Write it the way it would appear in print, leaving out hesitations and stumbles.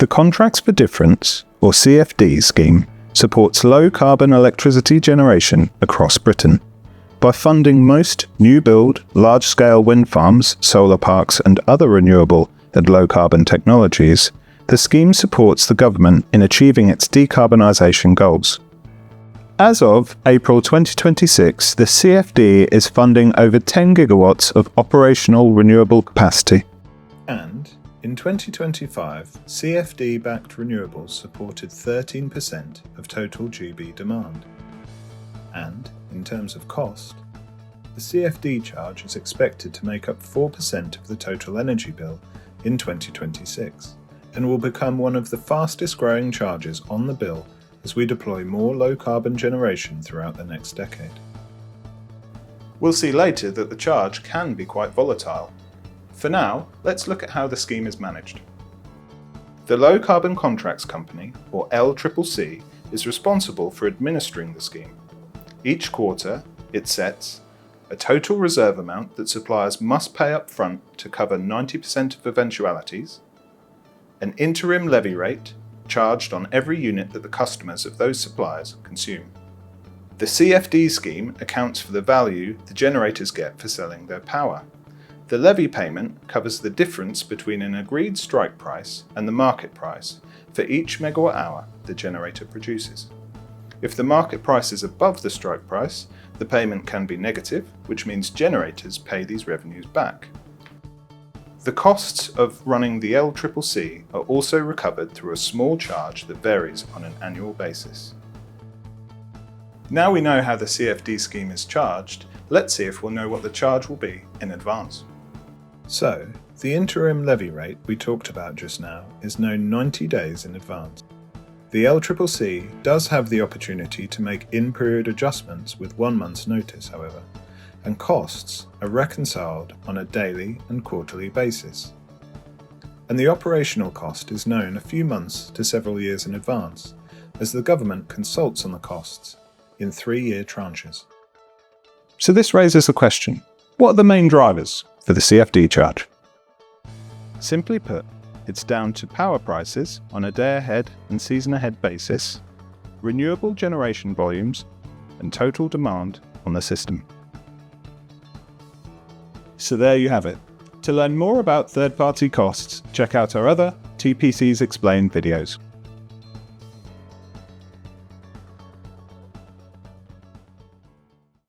The Contracts for Difference, or CFD scheme, supports low-carbon electricity generation across Britain. By funding most new-build, large-scale wind farms, solar parks and other renewable and low-carbon technologies, the scheme supports the government in achieving its decarbonisation goals. As of April 2026, the CFD is funding over 10 gigawatts of operational renewable capacity. And in 2025, CFD-backed renewables supported 13% of total GB demand. And, in terms of cost, the CFD charge is expected to make up 4% of the total energy bill in 2026, and will become one of the fastest growing charges on the bill as we deploy more low-carbon generation throughout the next decade. We'll see later that the charge can be quite volatile. For now, let's look at how the scheme is managed. The Low Carbon Contracts Company, or LCCC, is responsible for administering the scheme. Each quarter, it sets a total reserve amount that suppliers must pay up front to cover 90% of eventualities, an interim levy rate charged on every unit that the customers of those suppliers consume. The CFD scheme accounts for the value the generators get for selling their power. The levy payment covers the difference between an agreed strike price and the market price for each megawatt hour the generator produces. If the market price is above the strike price, the payment can be negative, which means generators pay these revenues back. The costs of running the LCCC are also recovered through a small charge that varies on an annual basis. Now we know how the CFD scheme is charged, let's see if we'll know what the charge will be in advance. So, the interim levy rate we talked about just now is known 90 days in advance. The LCCC does have the opportunity to make in-period adjustments with 1 month's notice, however, and costs are reconciled on a daily and quarterly basis. And the operational cost is known a few months to several years in advance, as the government consults on the costs in 3-year tranches. So this raises the question, what are the main drivers for the CFD charge? Simply put, it's down to power prices on a day-ahead and season-ahead basis, renewable generation volumes, and total demand on the system. So there you have it. To learn more about third-party costs, check out our other TPCs Explained videos.